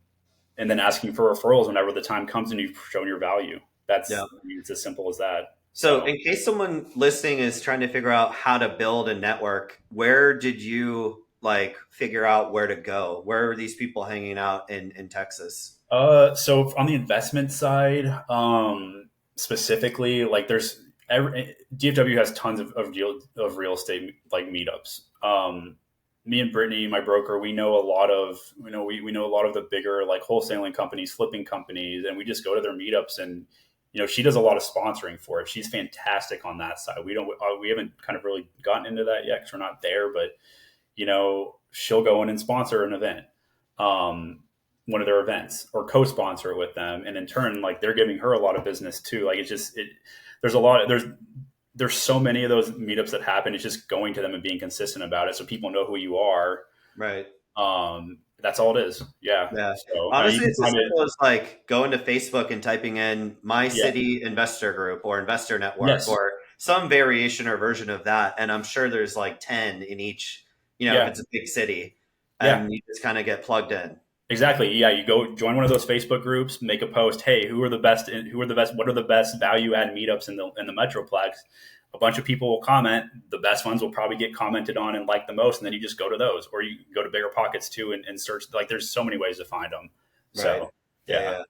then asking for referrals whenever the time comes and you've shown your value. Yeah. I mean, it's as simple as that. So in case someone listening is trying to figure out how to build a network, where did you figure out where to go? Where are these people hanging out in Texas? So on the investment side, specifically, like, DFW has tons of real estate, like, meetups. me and Brittany, my broker, we know a lot of, we know a lot of the bigger like wholesaling companies, flipping companies, and we just go to their meetups. And she does a lot of sponsoring for it. She's fantastic on that side. We haven't kind of really gotten into that yet because we're not there, but she'll go in and sponsor an event, one of their events, or co-sponsor it with them, and in turn, like, they're giving her a lot of business too. Like, there's a lot of, there's so many of those meetups that happen. It's just going to them and being consistent about it so people know who you are. Right. That's all it is. Yeah. Yeah. So you Honestly, can it's as find it. simple as like going to Facebook and typing in my Yeah. city investor group or investor network Yes. or some variation or version of that. And I'm sure there's like 10 in each, if Yeah. it's a big city, Yeah. and you just kind of get plugged in. Exactly. Yeah, you go join one of those Facebook groups, make a post. Hey, who are the best? Who are the best? What are the best value add meetups in the Metroplex? A bunch of people will comment. The best ones will probably get commented on and liked the most, and then you just go to those, or you go to Bigger Pockets too and search. Like, there's so many ways to find them. Right. So Yeah. yeah. Yeah.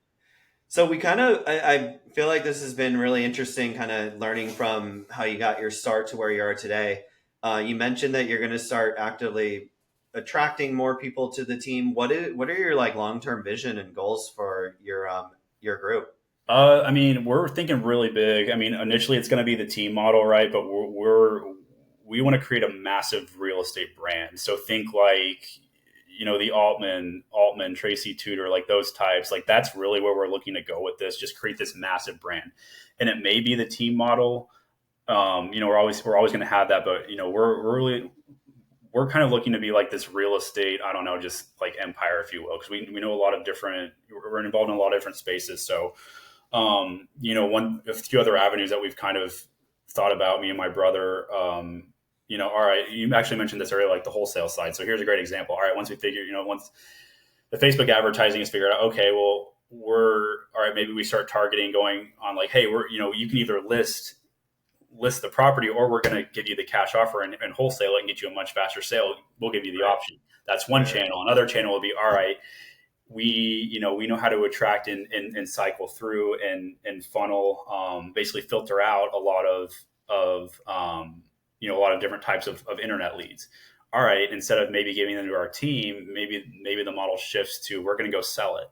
So we kind of, I feel like this has been really interesting, kind of learning from how you got your start to where you are today. You mentioned that you're going to start actively attracting more people to the team. What are your like long term vision and goals for your group? I mean, we're thinking really big. I mean, initially it's going to be the team model, right? But we want to create a massive real estate brand. So think like, the Altman, Tracy Tudor, like those types. Like, that's really where we're looking to go with this. Just create this massive brand, and it may be the team model. We're always going to have that, but we're kind of looking to be like this real estate, I don't know, just like empire, if you will, because we know a lot of different, we're involved in a lot of different spaces. So a few other avenues that we've kind of thought about, me and my brother. All right, you actually mentioned this earlier, like the wholesale side. So here's a great example. All right, once the Facebook advertising is figured out, okay, well, we're all right. Maybe we start targeting, going on like, hey, you can either list the property, or we're going to give you the cash offer and wholesale it and get you a much faster sale. We'll give you the Right. option. That's one Right. Right. channel. Another channel will be, all right, we know how to attract and cycle through and funnel, basically filter out a lot of a lot of different types of internet leads. All right, instead of maybe giving them to our team, maybe the model shifts to, we're going to go sell it.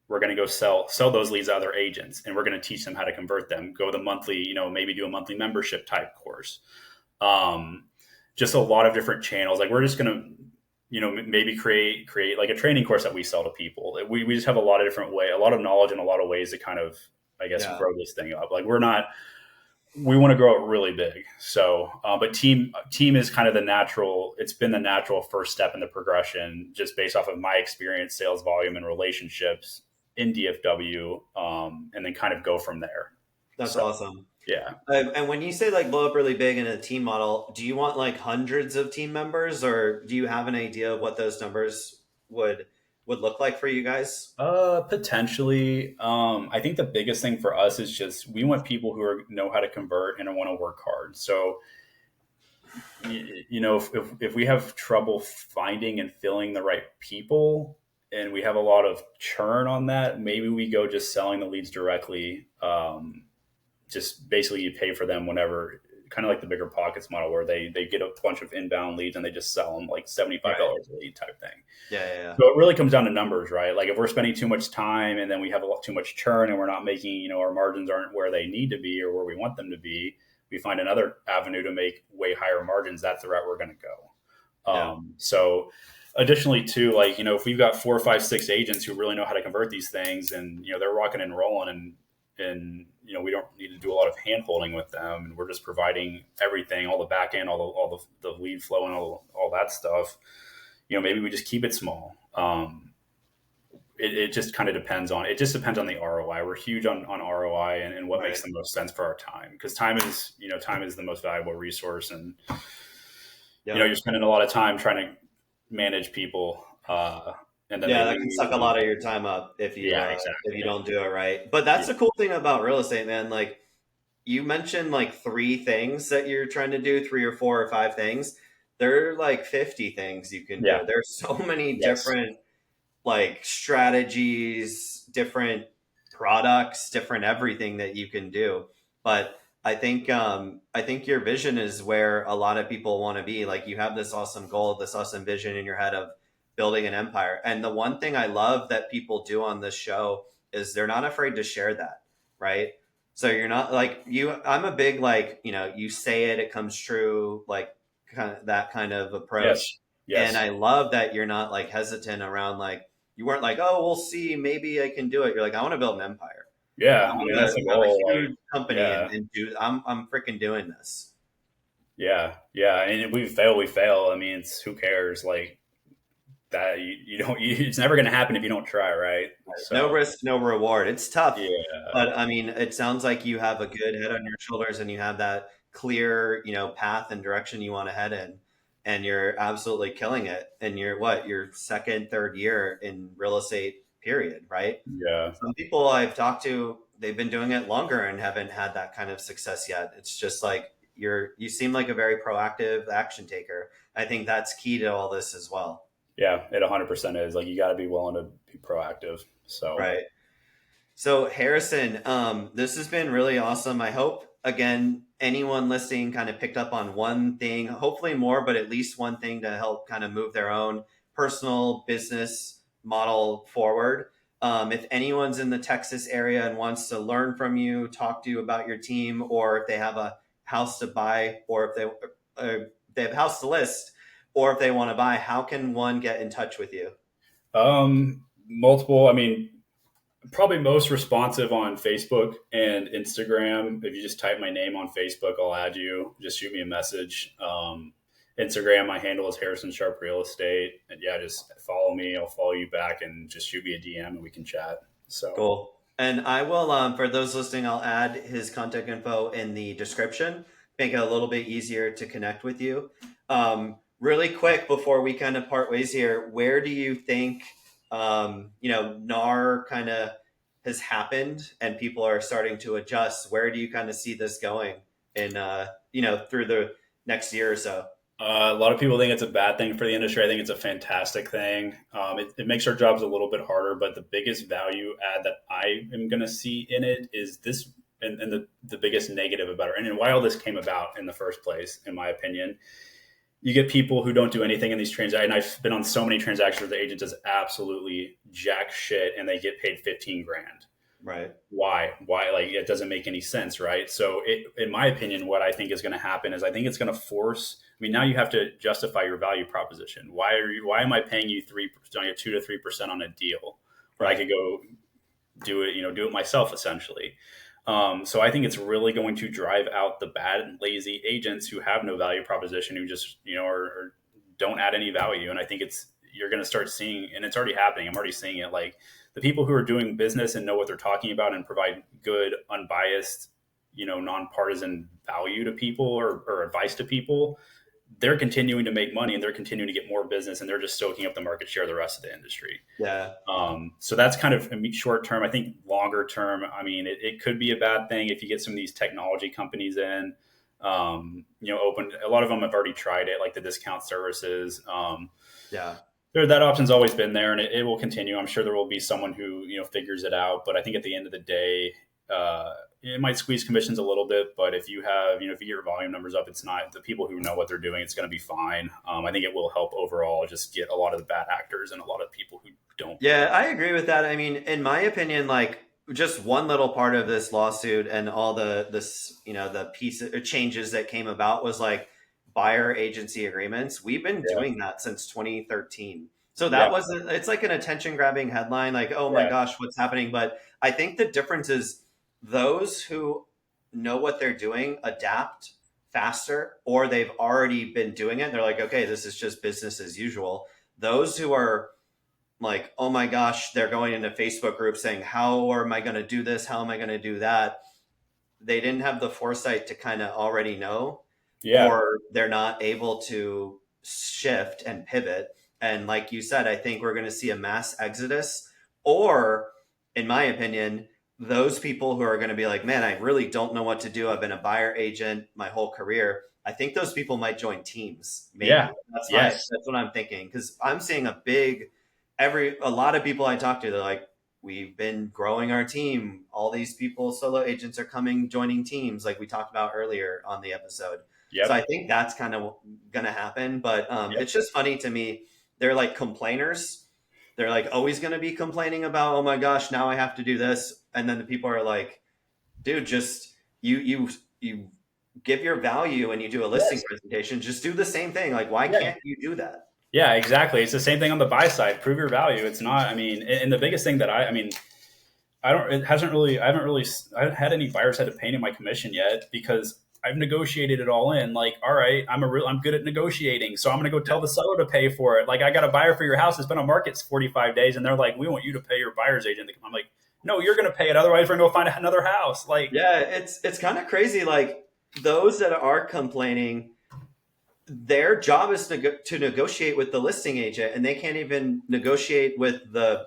We're going to go sell those leads to other agents, and we're going to teach them how to convert them. Go the monthly, maybe do a monthly membership type course. Um, just a lot of different channels. Like, we're just going to maybe create like a training course that we sell to people. We just have a lot of different a lot of knowledge and a lot of ways to kind of, I guess, Yeah. grow this thing up. Like, we want to grow it really big. So, but team is kind of it's been the natural first step in the progression, just based off of my experience, sales volume, and relationships in DFW, and then kind of go from there. That's So, awesome. yeah. And when you say like blow up really big in a team model, do you want like hundreds of team members, or do you have an idea of what those numbers would look like for you guys? Potentially. I think the biggest thing for us is just, we want people who know how to convert and want to work hard. So, if we have trouble finding and filling the right people, and we have a lot of churn on that, maybe we go just selling the leads directly. Just basically, you pay for them whenever, kind of like the Bigger Pockets model, where they get a bunch of inbound leads and they just sell them like Right. $75 a lead type thing. Yeah. Yeah. Yeah. So it really comes down to numbers, right? Like, if we're spending too much time and then we have too much churn and we're not making, our margins aren't where they need to be or where we want them to be, we find another avenue to make way higher margins. That's the route we're going to go. Yeah. So additionally too, like, if we've got 4, 5, 6 agents who really know how to convert these things, and, they're rocking and rolling, and we don't need to do a lot of hand holding with them, and we're just providing everything, all the back end, all the lead flow and all that stuff. Maybe we just keep it small. It just kind of depends on the ROI. We're huge on ROI and what makes Right. the most sense for our time, because time is the most valuable resource, and Yep. you're spending a lot of time trying to manage people, and then they Yeah, that can suck a leave. lot of your time up Yeah, if you exactly. don't do it right. But that's Yeah. the cool thing about real estate, man. Like, you mentioned like three things that you're trying to do, three or four or five things. There are like 50 things you can do. Yeah. There's so many Yes. different like strategies, different products, different everything that you can do. But I think your vision is where a lot of people want to be. Like you have this awesome goal, this awesome vision in your head of building an empire. And the one thing I love that people do on this show is they're not afraid to share that, right? So you're not like you. I'm a big like you say it, it comes true, like kind of that kind of approach. Yes. And Yes. I love that you're not like hesitant around like you weren't like, oh, we'll see, maybe I can do it. You're like, I want to build an empire. I Yeah. I want mean, to that's the have a goal. Like, huge company yeah. and do. I'm freaking doing this. Yeah. Yeah. And if we fail, we fail. I mean, it's who cares? Like that, you don't, it's never going to happen if you don't try. Right. No So, risk, no reward. It's tough, yeah. but I mean, it sounds like you have a good head on your shoulders and you have that clear, path and direction you want to head in, and you're absolutely killing it. And you're what your second, third year in real estate, period, right? Yeah. Some people I've talked to, they've been doing it longer and haven't had that kind of success yet. It's just like you seem like a very proactive action taker. I think that's key to all this as well. Yeah. It 100% is like, you got to be willing to be proactive. So, Right. So, Harrison, this has been really awesome. I hope, again, anyone listening kind of picked up on one thing, hopefully more, but at least one thing to help kind of move their own personal business model forward. If anyone's in the Texas area and wants to learn from you, talk to you about your team, or if they have a house to buy, or if they have a house to list, or if they want to buy, how can one get in touch with you? multiple, I mean, probably most responsive on Facebook and Instagram. If you just type my name on Facebook, I'll add you. Just shoot me a message. Instagram, my handle is Harrison Sharp Real Estate. And yeah, just follow me. I'll follow you back and just shoot me a DM and we can chat. So, Cool. And I will, for those listening, I'll add his contact info in the description, make it a little bit easier to connect with you. Really quick before we kind of part ways here, where do you think, NAR kind of has happened and people are starting to adjust? Where do you kind of see this going in, through the next year or so? a lot of people think it's a bad thing for the industry. I think it's a fantastic thing. It makes our jobs a little bit harder, but the biggest value add that I am going to see in it is this, and the biggest negative about it, and why all this came about in the first place, in my opinion. You get people who don't do anything in these transactions. And I've been on so many transactions where the agent does absolutely jack shit and they get paid 15 grand. Right. Why? Like, it doesn't make any sense, right? So in my opinion, what I think is going to happen is I think it's going to force, I mean, now you have to justify your value proposition. Why am I paying you 2 to 3% on a deal where I Right. could go do it myself essentially. So I think it's really going to drive out the bad and lazy agents who have no value proposition, who just or don't add any value. And I think you're going to start seeing, and it's already happening. I'm already seeing it. Like, the people who are doing business and know what they're talking about and provide good, unbiased, nonpartisan value to people, or advice to people, they're continuing to make money and they're continuing to get more business, and they're just soaking up the market share of the rest of the industry. Yeah. So that's kind of short term. I think longer term, I mean, it could be a bad thing if you get some of these technology companies in. Open, a lot of them have already tried it, like the discount services. Yeah. That option's always been there, and it will continue. I'm sure there will be someone who figures it out. But I think at the end of the day, it might squeeze commissions a little bit. But if you have, if you get your volume numbers up, it's not the people who know what they're doing. It's going to be fine. I think it will help overall. Just get a lot of the bad actors and a lot of people who don't Yeah, really. I agree with that. I mean, in my opinion, like just one little part of this lawsuit and all the piece changes that came about was like buyer agency agreements. We've been Yeah, doing that since 2013. So yeah, that wasn't, it's like an attention grabbing headline, like, oh my yeah, gosh, what's happening? But I think the difference is those who know what they're doing adapt faster, or they've already been doing it. They're like, okay, this is just business as usual. Those who are like, oh my gosh, they're going into Facebook groups saying, how am I going to do this? How am I going to do that? They didn't have the foresight to kind of already know, yeah, or they're not able to shift and pivot. And like you said, I think we're going to see a mass exodus, or, in my opinion, those people who are going to be like, man, I really don't know what to do. I've been a buyer agent my whole career. I think those people might join teams. yeah, Maybe yes, that's what I'm thinking because I'm seeing a lot of people I talk to. They're like, we've been growing our team. All these people, solo agents, are coming, joining teams, like we talked about earlier on the episode. So I Yep. think that's kind of gonna happen. But Yep. it's just funny to me. They're like complainers. They're like always gonna be complaining about, oh my gosh, now I have to do this, and then the people are like, dude, just you give your value and you do a listing Yes. presentation. Just do the same thing. Like, why Yeah. can't you do that? Yeah, exactly. It's the same thing on the buy side. Prove your value. It's not, I mean, and the biggest thing that I mean, it hasn't really, I haven't had any buyers had to pay any of my commission yet because I've negotiated it all in. Like, all right, I'm good at negotiating. So I'm going to go tell the seller to pay for it. Like, I got a buyer for your house. It's been on market 45 days. And they're like, we want you to pay your buyer's agent. I'm like, no, you're going to pay it. Otherwise we're going to go find another house. Like, Yeah, it's kind of crazy. Like those that are complaining, their job is to negotiate with the listing agent, and they can't even negotiate with the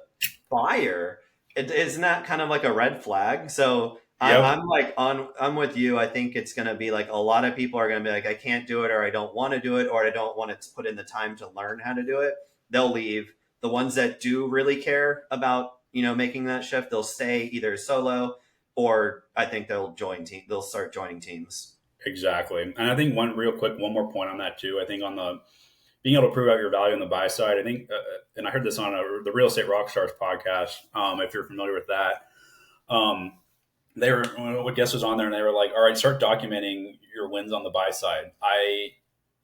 buyer. Isn't that kind of like a red flag? So yep, I'm like I'm with you. I think it's going to be like a lot of people are going to be like, I can't do it, or I don't want to do it, or I don't want to put in the time to learn how to do it. They'll leave. The ones that do really care about making that shift, they'll stay either solo, or I think they'll join team. They'll start joining teams. exactly. And I think one more point on that too. I think on the being able to prove out your value on the buy side, I think, and I heard this on the Real Estate Rockstars podcast. If you're familiar with that, um, they were what guest was on there, and they were like, "All right, start documenting your wins on the buy side." I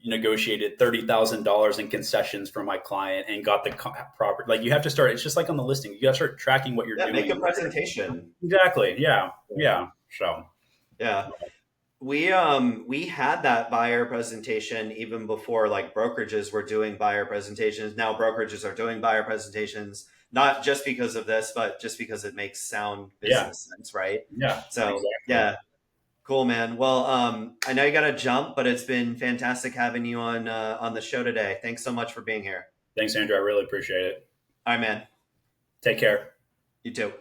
negotiated $30,000 in concessions for my client and got the property. Like you have to start. It's just like on the listing. You got to start tracking what you're Yeah, make a doing. presentation. Exactly. Yeah. Yeah. So. Yeah. We had that buyer presentation even before like brokerages were doing buyer presentations. Now brokerages are doing buyer presentations, not just because of this, but just because it makes sound Yeah. business sense, right? Yeah. So Exactly. yeah, cool, man. Well, I know you got to jump, but it's been fantastic having you on the show today. Thanks so much for being here. Thanks, Andrew. I really appreciate it. All right, man. Take care. You too.